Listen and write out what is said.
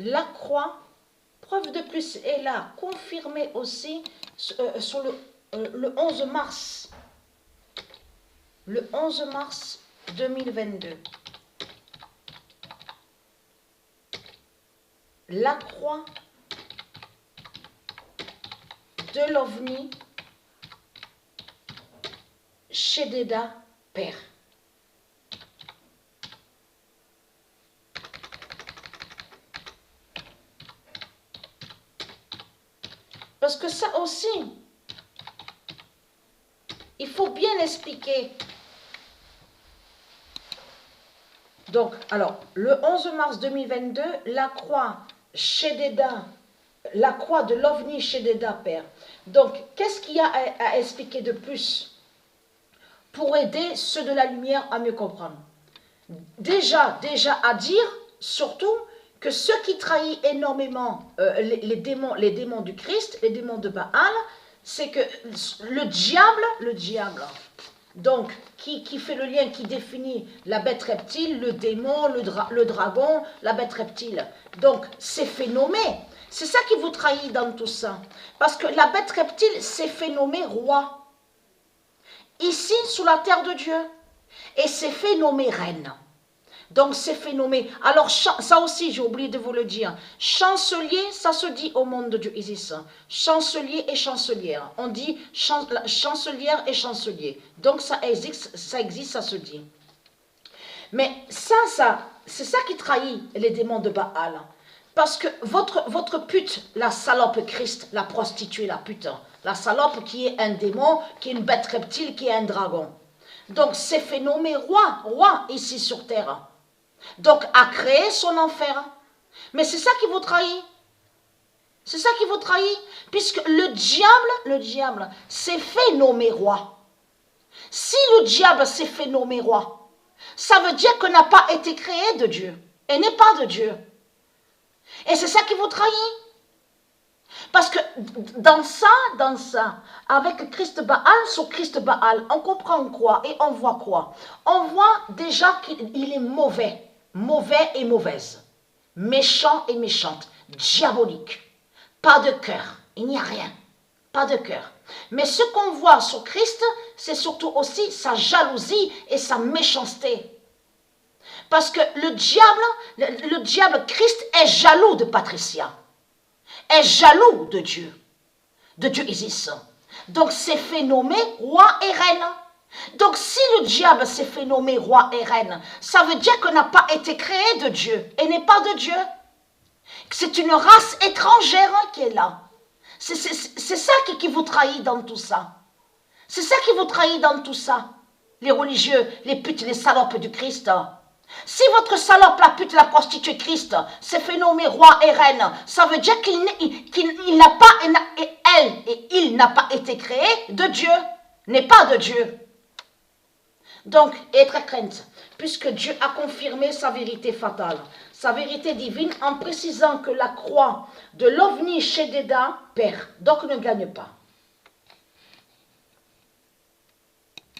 la croix, preuve de plus, est là, confirmée aussi sur le 11 mars. Le 11 mars 2022. La croix de l'OVNI Shedéda Père. Parce que ça aussi, il faut bien expliquer. Donc, alors, le 11 mars 2022, la croix Shedéda, la croix de l'OVNI Shedéda Père. Donc, qu'est-ce qu'il y a à expliquer de plus pour aider ceux de la lumière à mieux comprendre? Déjà à dire, surtout, que ceux qui trahissent énormément les démons du Christ, les démons de Baal, c'est que le diable, donc qui fait le lien, qui définit la bête reptile, le démon, le dragon, la bête reptile. Donc c'est fait nommer. C'est ça qui vous trahit dans tout ça. Parce que la bête reptile s'est fait nommer roi. Ici, sous la terre de Dieu. Et c'est fait nommer reine. Donc c'est fait nommer. Alors ça aussi j'ai oublié de vous le dire. Chancelier, ça se dit au monde de Dieu Isis. Chancelier et chancelière. On dit chancelière et chancelier. Donc ça existe, ça se dit. Mais ça c'est ça qui trahit les démons de Baal. Parce que votre pute, la salope Christ, la prostituée, la pute, la salope qui est un démon, qui est une bête reptile, qui est un dragon. Donc c'est fait nommer roi ici sur terre. Donc, a créé son enfer. Mais c'est ça qui vous trahit. C'est ça qui vous trahit. Puisque le diable s'est fait nommer roi. Si le diable s'est fait nommer roi, ça veut dire qu'il n'a pas été créé de Dieu. Et n'est pas de Dieu. Et c'est ça qui vous trahit. Parce que dans ça, avec Christ Baal, sur Christ Baal, on comprend quoi et on voit quoi? On voit déjà qu'il est mauvais et mauvaise, méchant et méchante, diabolique, pas de cœur, il n'y a rien, pas de cœur. Mais ce qu'on voit sur Christ, c'est surtout aussi sa jalousie et sa méchanceté. Parce que le diable Christ est jaloux de Patricia, est jaloux de Dieu Isis. Donc c'est fait nommer roi et reine. Donc si le diable s'est fait nommer roi et reine, ça veut dire qu'on n'a pas été créé de Dieu et n'est pas de Dieu. C'est une race étrangère qui est là. C'est ça qui vous trahit dans tout ça. C'est ça qui vous trahit dans tout ça. Les religieux, les putes, les salopes du Christ. Si votre salope, la pute, la prostituée Christ s'est fait nommer roi et reine, ça veut dire qu'il n'a pas, et elle et il n'a pas été créé de Dieu, n'est pas de Dieu. Donc, être crainte, puisque Dieu a confirmé sa vérité fatale, sa vérité divine, en précisant que la croix de l'OVNI Shedéda perd, donc ne gagne pas.